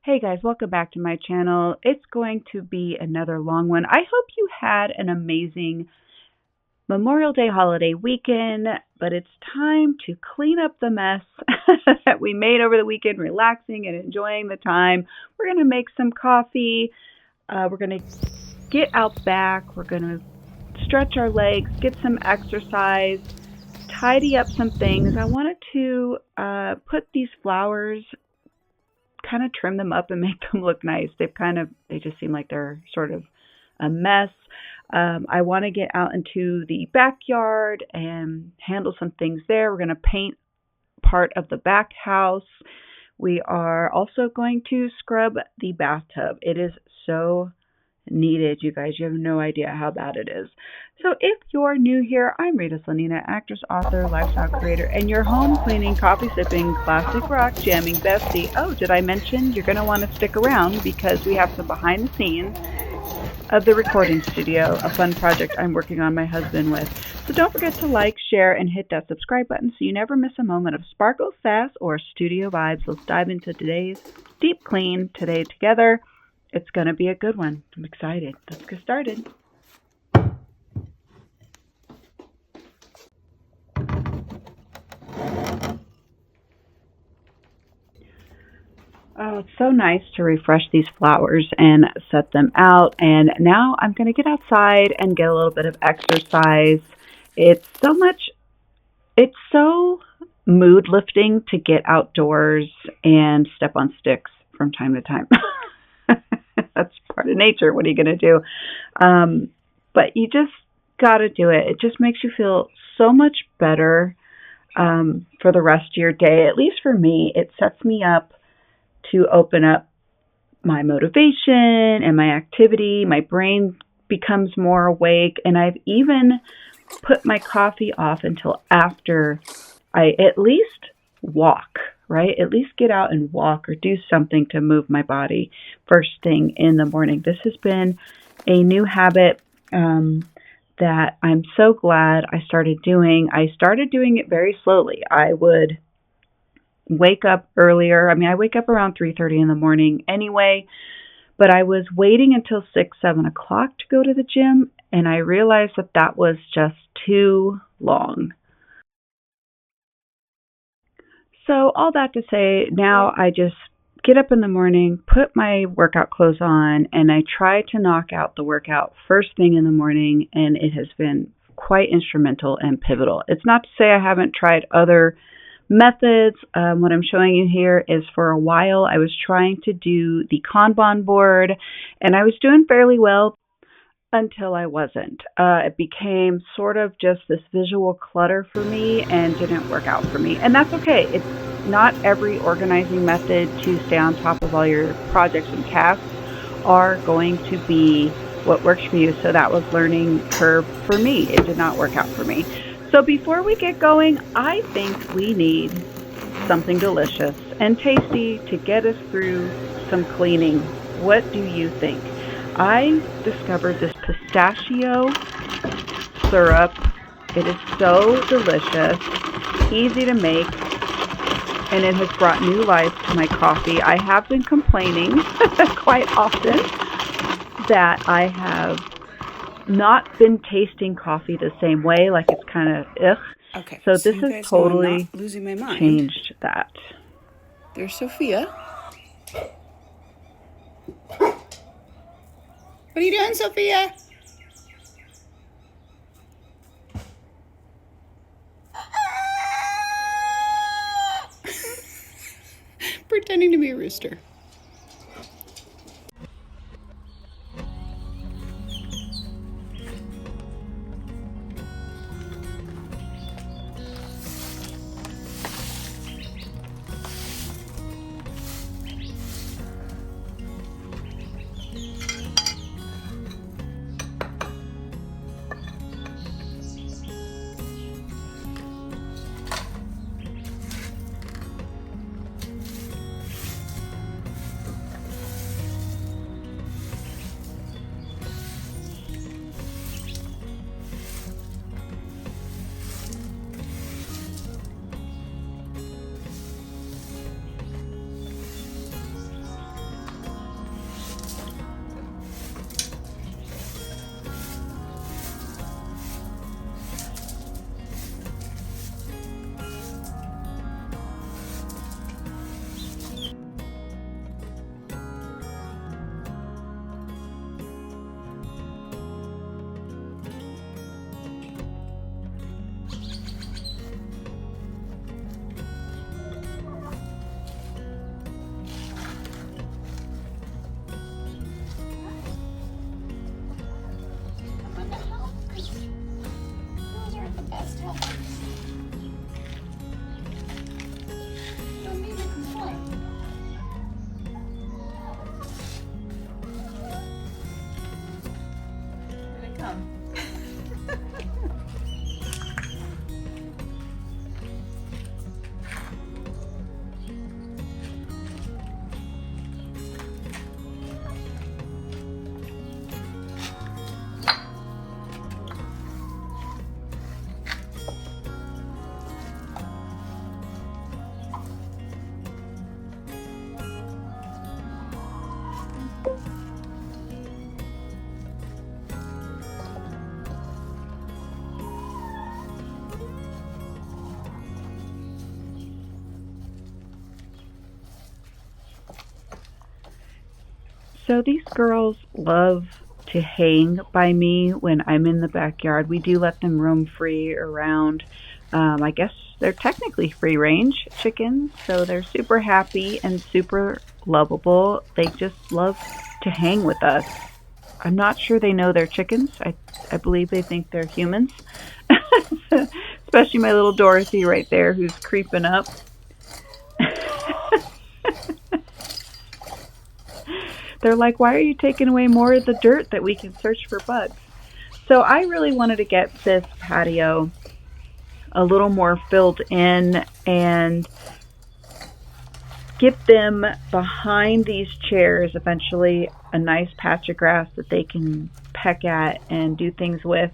Hey guys, welcome back to my channel. It's going to be another long one. I hope you had an amazing Memorial Day holiday weekend, but it's time to clean up the mess that we made over the weekend, relaxing and enjoying the time. We're going to make some coffee. We're going to get out back. We're going to stretch our legs, get some exercise, tidy up some things. I wanted to put these flowers, kind of trim them up and make them look nice. They just seem like they're sort of a mess. I want to get out into the backyard and handle some things there. We're going to paint part of the back house. We are also going to scrub the bathtub. It is so needed, you guys. You have no idea how bad it is. So if you're new here, I'm Rita, Slanina, actress, author, lifestyle creator, and your home cleaning, coffee sipping, classic rock jamming bestie. Oh, did I mention you're going to want to stick around because we have some behind the scenes of the recording studio, a fun project I'm working on my husband with. So don't forget to like, share, and hit that subscribe button so you never miss a moment of sparkle, sass, or studio vibes. Let's dive into today's deep clean today together. It's going to be a good one. I'm excited. Let's get started. Oh, it's so nice to refresh these flowers and set them out. And now I'm going to get outside and get a little bit of exercise. It's so mood lifting to get outdoors and step on sticks from time to time. That's part of nature. What are you going to do? But you just got to do it. It just makes you feel so much better for the rest of your day. At least for me, it sets me up to open up my motivation and my activity. My brain becomes more awake, and I've even put my coffee off until after I at least walk, right? At least get out and walk or do something to move my body first thing in the morning. This has been a new habit that I'm so glad I started doing. I started doing it very slowly. I would wake up earlier. I wake up around 3:30 in the morning anyway, but I was waiting until 6, 7 o'clock to go to the gym, and I realized that was just too long. So all that to say, now I just get up in the morning, put my workout clothes on, and I try to knock out the workout first thing in the morning, and it has been quite instrumental and pivotal. It's not to say I haven't tried other methods. What I'm showing you here is for a while I was trying to do the Kanban board, and I was doing fairly well until I wasn't. It became sort of just this visual clutter for me and didn't work out for me. And that's okay. It's not every organizing method to stay on top of all your projects and tasks are going to be what works for you. So that was learning curve for me. It did not work out for me. So before we get going, I think we need something delicious and tasty to get us through some cleaning. What do you think? I discovered this pistachio syrup. It is so delicious, easy to make, and it has brought new life to my coffee. I have been complaining quite often that I have not been tasting coffee the same way, like it's kind of ugh. Okay, so this has totally losing my mind. Changed that. There's Sophia. What are you doing, Sophia? Pretending to be a rooster. So these girls love to hang by me when I'm in the backyard. We do let them roam free around. I guess they're technically free range chickens, so they're super happy and super lovable. They just love to hang with us. I'm not sure they know they're chickens. I believe they think they're humans. Especially my little Dorothy right there who's creeping up. They're like, why are you taking away more of the dirt that we can search for bugs? So I really wanted to get this patio a little more filled in and get them behind these chairs, eventually a nice patch of grass that they can peck at and do things with.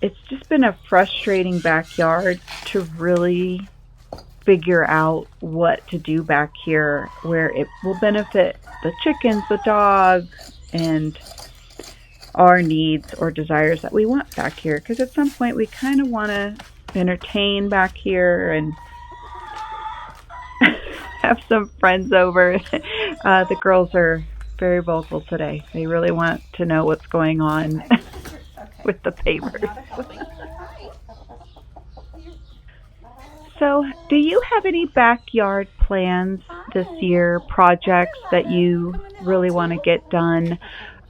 It's just been a frustrating backyard to really figure out what to do back here where it will benefit the chickens, the dogs, and our needs or desires that we want back here. Because at some point we kind of want to entertain back here and have some friends over. The girls are very vocal today. They really want to know what's going on with the papers. So, do you have any backyard plans this year, projects that you really want to get done?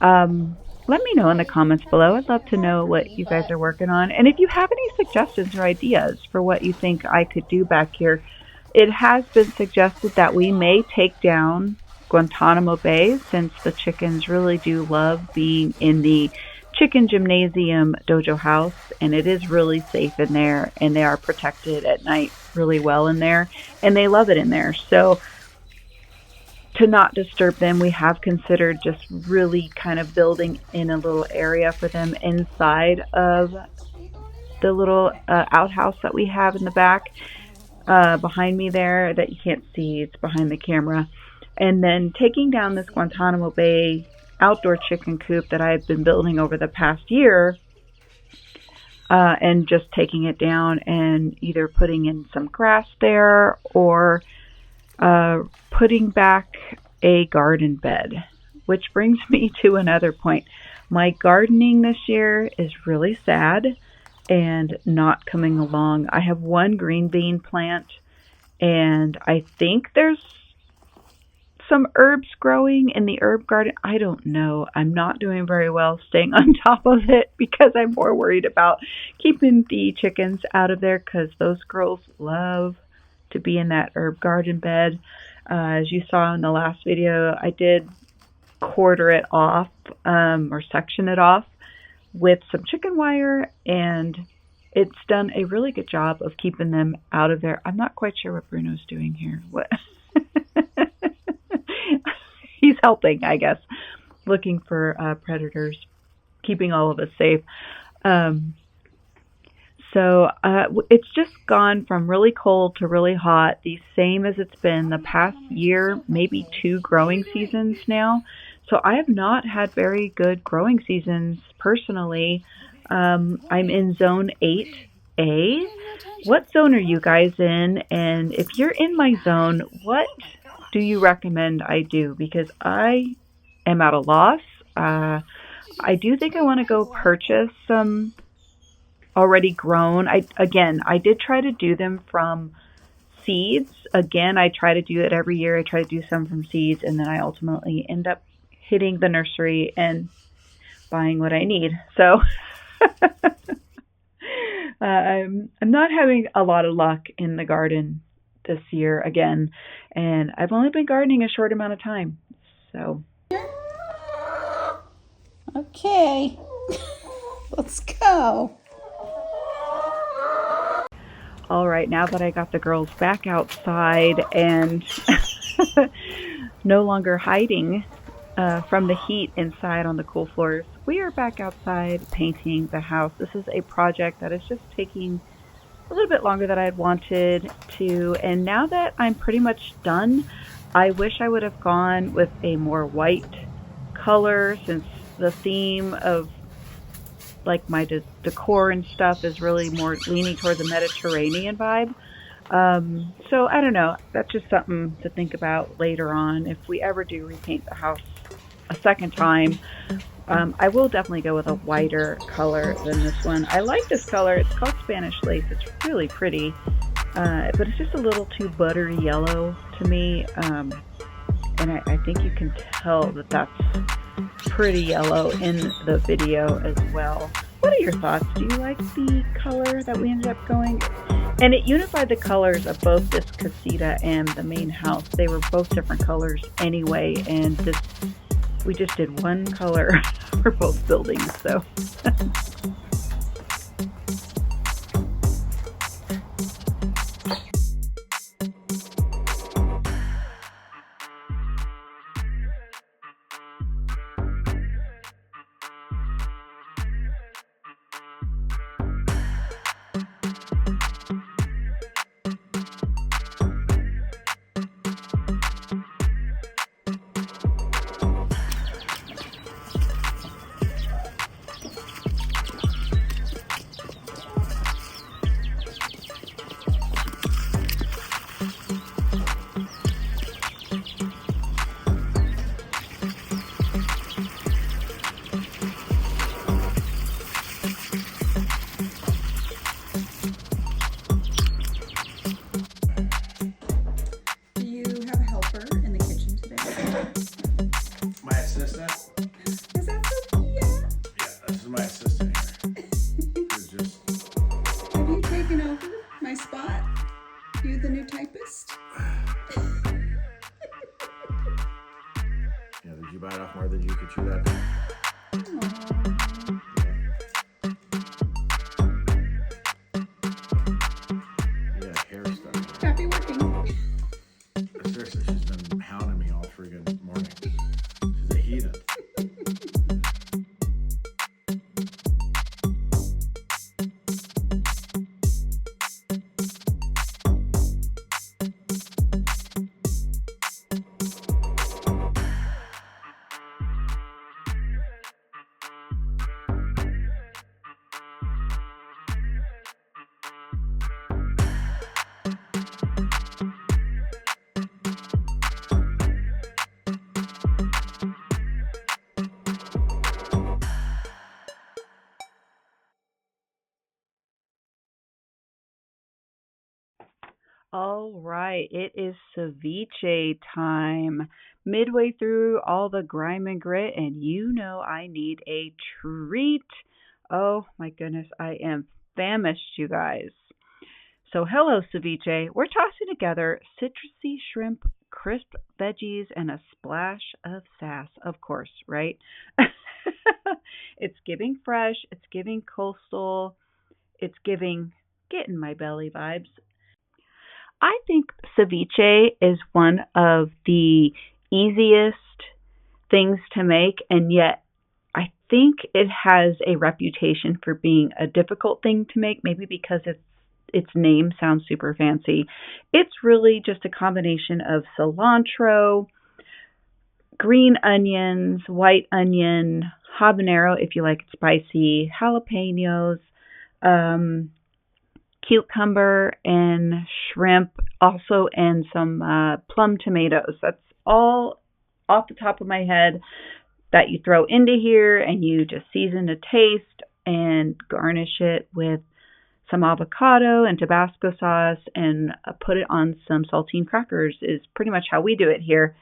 Let me know in the comments below. I'd love to know what you guys are working on. And if you have any suggestions or ideas for what you think I could do back here, it has been suggested that we may take down Guantanamo Bay, since the chickens really do love being in the chicken gymnasium dojo house, and it is really safe in there, and they are protected at night really well in there, and they love it in there. So to not disturb them, we have considered just really kind of building in a little area for them inside of the little outhouse that we have in the back behind me there that you can't see. It's behind the camera. And then taking down this Guantanamo Bay outdoor chicken coop that I've been building over the past year, and just taking it down and either putting in some grass there or putting back a garden bed. Which brings me to another point. My gardening this year is really sad and not coming along. I have one green bean plant, and I think there's some herbs growing in the herb garden. I don't know. I'm not doing very well staying on top of it because I'm more worried about keeping the chickens out of there, because those girls love to be in that herb garden bed. As you saw in the last video, I did quarter it off or section it off with some chicken wire, and it's done a really good job of keeping them out of there. I'm not quite sure what Bruno's doing here. What? He's helping, I guess, looking for predators, keeping all of us safe. So it's just gone from really cold to really hot, the same as it's been the past year, maybe 2 growing seasons now. So I have not had very good growing seasons personally. I'm in zone 8A. What zone are you guys in? And if you're in my zone, what do you recommend I do? Because I am at a loss. I do think I want to go purchase some already grown. I did try to do them from seeds. Again, I try to do it every year. I try to do some from seeds, and then I ultimately end up hitting the nursery and buying what I need. So I'm not having a lot of luck in the garden this year again, and I've only been gardening a short amount of time. So Okay, let's go. all right, now that I got the girls back outside and no longer hiding from the heat inside on the cool floors, we are back outside painting the house. This is a project that is just taking a little bit longer than I had wanted to, and now that I'm pretty much done, I wish I would have gone with a more white color, since the theme of like my decor and stuff is really more leaning toward the Mediterranean vibe. So I don't know, that's just something to think about later on if we ever do repaint the house a second time. I will definitely go with a whiter color than this one. I like this color. It's called Spanish lace. It's really pretty, but it's just a little too buttery yellow to me. And I think you can tell that that's pretty yellow in the video as well. What are your thoughts? Do you like the color that we ended up going? And it unified the colors of both this casita and the main house. They were both different colors anyway, and we just did one color for both buildings. So Do you have a helper in the kitchen today? My assistant? Is that Sophia? Yeah, this is my assistant here. Who's just... Have you taken over my spot? You the new typist? Yeah, did you bite off more than you could chew that day? Aww. You got hair stuck. Happy working. Seriously, she's been hounding me all friggin' morning. She's a heathen. all right, it is ceviche time. Midway through all the grime and grit, and you know I need a treat. Oh my goodness, I am famished, you guys. So, hello, ceviche. We're tossing together citrusy shrimp, crisp veggies, and a splash of sass, of course, right? It's giving fresh, it's giving coastal, it's giving get in my belly vibes. I think ceviche is one of the easiest things to make, and yet I think it has a reputation for being a difficult thing to make, maybe because its name sounds super fancy. It's really just a combination of cilantro, green onions, white onion, habanero if you like it spicy, jalapenos, um, cucumber and shrimp, also, and some plum tomatoes. That's all off the top of my head that you throw into here, and you just season to taste and garnish it with some avocado and Tabasco sauce and put it on some saltine crackers is pretty much how we do it here.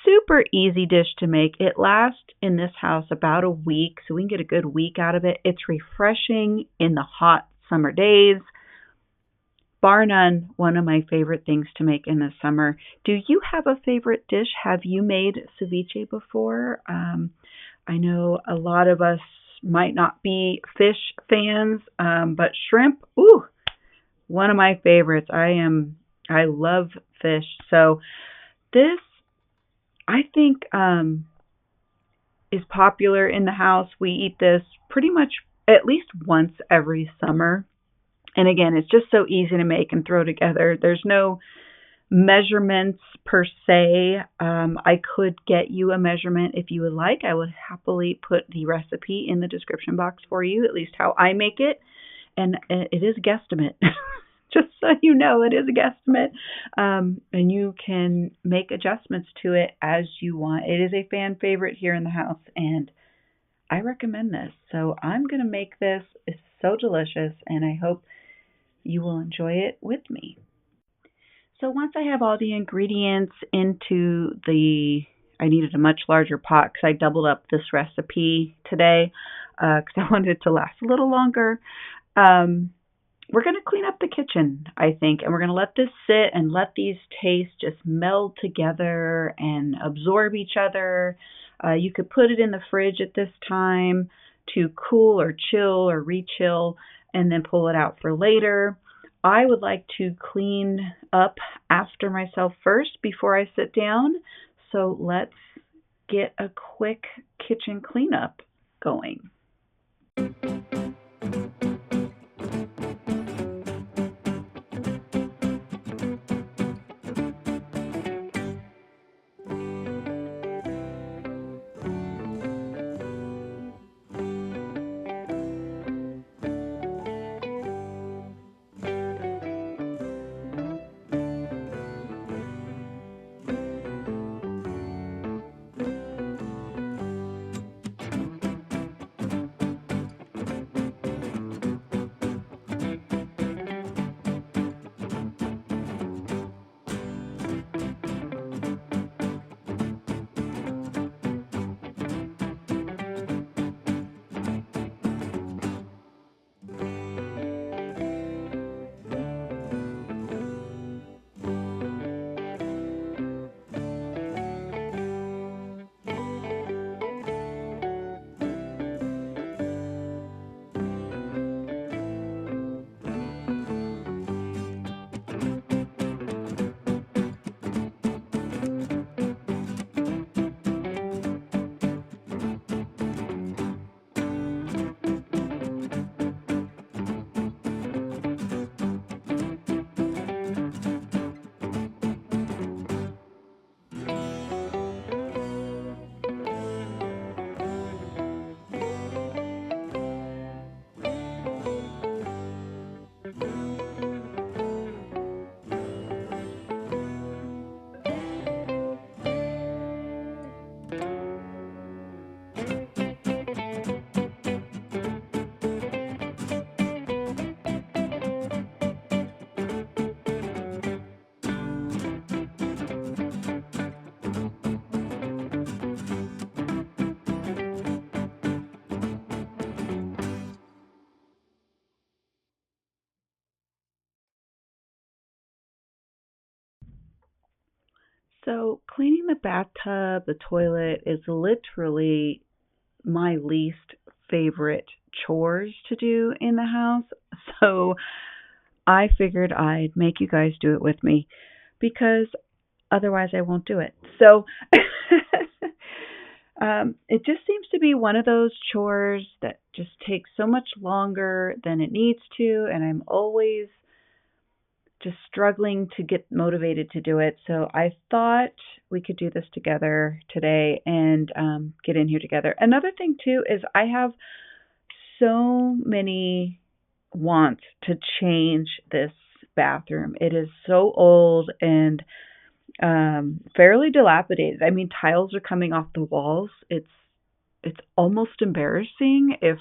Super easy dish to make. It lasts in this house about a week, so we can get a good week out of it. It's refreshing in the hot summer days. Bar none, one of my favorite things to make in the summer. Do you have a favorite dish? Have you made ceviche before? I know a lot of us might not be fish fans, but shrimp, ooh, one of my favorites. I love fish. So this, I think, is popular in the house. We eat this pretty much at least once every summer. And again, it's just so easy to make and throw together. There's no measurements per se. I could get you a measurement if you would like. I would happily put the recipe in the description box for you, at least how I make it. And it is a guesstimate. Just so you know, it is a guesstimate. And you can make adjustments to it as you want. It is a fan favorite here in the house, and I recommend this. So I'm going to make this. It's so delicious, and I hope you will enjoy it with me. So once I have all the ingredients into I needed a much larger pot because I doubled up this recipe today because I wanted it to last a little longer. We're going to clean up the kitchen, I think, and we're going to let this sit and let these tastes just meld together and absorb each other. You could put it in the fridge at this time to cool or chill or rechill and then pull it out for later. I would like to clean up after myself first before I sit down. So let's get a quick kitchen cleanup going. So cleaning the bathtub, the toilet is literally my least favorite chores to do in the house. So I figured I'd make you guys do it with me because otherwise I won't do it. So it just seems to be one of those chores that just takes so much longer than it needs to, and I'm always just struggling to get motivated to do it. So I thought we could do this together today and get in here together. Another thing too is I have so many wants to change this bathroom. It is so old and fairly dilapidated. I mean, tiles are coming off the walls. It's almost embarrassing. If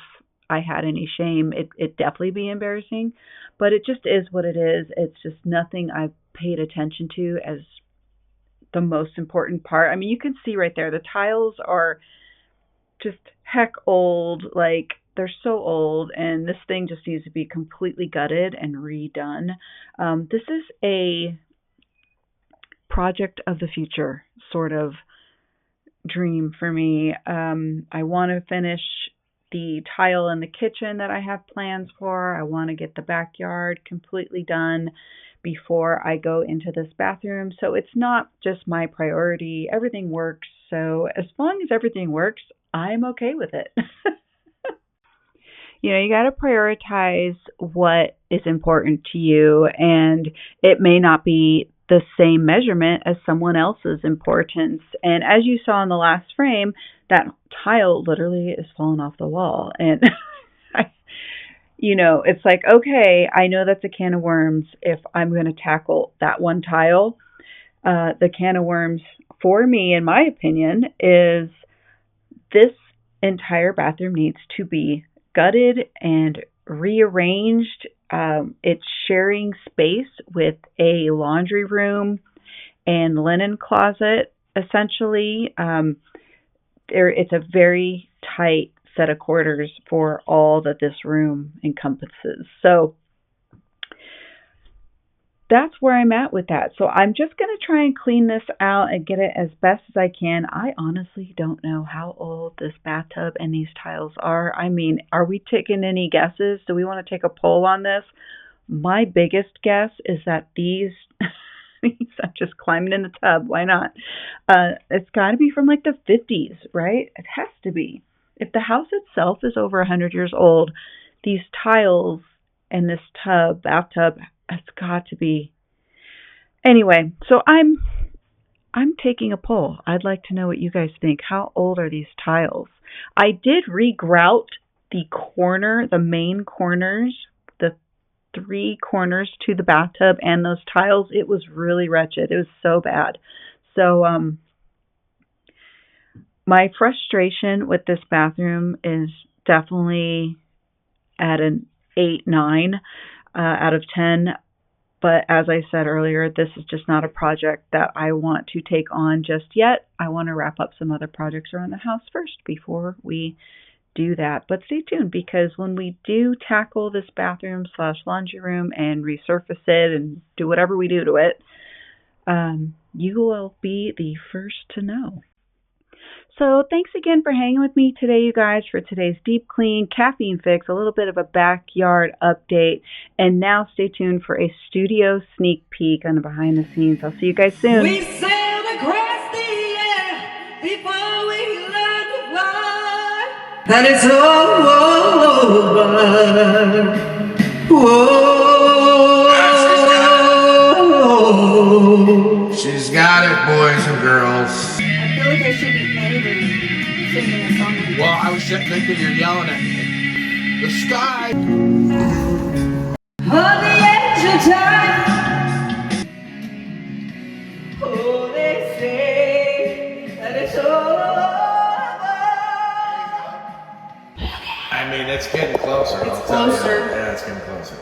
I had any shame, it'd definitely be embarrassing. But it just is what it is. It's just nothing I've paid attention to as the most important part. I mean, you can see right there, the tiles are just heck old. Like, they're so old, and this thing just needs to be completely gutted and redone. This is a project of the future sort of dream for me. I want to finish the tile in the kitchen that I have plans for. I want to get the backyard completely done before I go into this bathroom. So it's not just my priority. Everything works. So as long as everything works, I'm okay with it. You got to prioritize what is important to you, and it may not be the same measurement as someone else's importance. And as you saw in the last frame, that tile literally is falling off the wall. And You know, it's like, okay, I know that's a can of worms if I'm going to tackle that one tile. The can of worms for me, in my opinion, is this entire bathroom needs to be gutted and rearranged. It's sharing space with a laundry room and linen closet, essentially. It's a very tight set of quarters for all that this room encompasses. So that's where I'm at with that. So I'm just going to try and clean this out and get it as best as I can. I honestly don't know how old this bathtub and these tiles are. I mean, are we taking any guesses? Do we want to take a poll on this? My biggest guess is that these, I'm just climbing in the tub. Why not? It's got to be from like the 50s, right? It has to be. If the house itself is over 100 years old, these tiles and this bathtub, has got to be. Anyway, so I'm taking a poll. I'd like to know what you guys think. How old are these tiles? I did regrout the main corners, the 3 corners to the bathtub and those tiles. It was really wretched. It was so bad. So my frustration with this bathroom is definitely at an 8, 9 out of 10. But as I said earlier, this is just not a project that I want to take on just yet. I want to wrap up some other projects around the house first before we do that. But stay tuned, because when we do tackle this bathroom / laundry room and resurface it and do whatever we do to it, you will be the first to know. So thanks again for hanging with me today, you guys, for today's deep clean, caffeine fix, a little bit of a backyard update. And now stay tuned for a studio sneak peek on the behind the scenes. I'll see you guys soon. We sailed across the air before we learned to fly. And it's all over. Whoa. She's got it, boys and girls. I feel like I should be editing, singing a song. Well, I was just thinking you're yelling at me. The sky. On the edge of time. Oh, they say that it's all over. I mean, it's getting closer. It's I'll tell you. closer. Yeah, it's getting closer.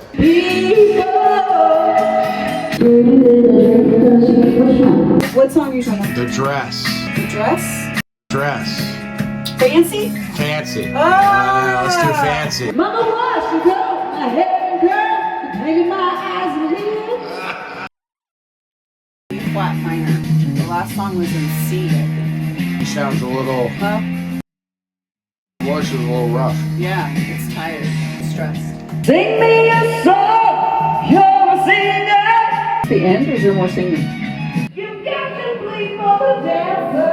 What song are you talking about? The dress. The dress? Dress. Fancy? Fancy. Ah! Let's do fancy. Mama wash and curl my hair, girl, making my eyes bleed. Flat minor. The last song was in C, I think. Sounds a little. Huh? Voice is a little rough. Yeah, it's tired. Stressed. Sing me a song, you're a singer. The end, or is there more singing? You've got to bleed for the dancer.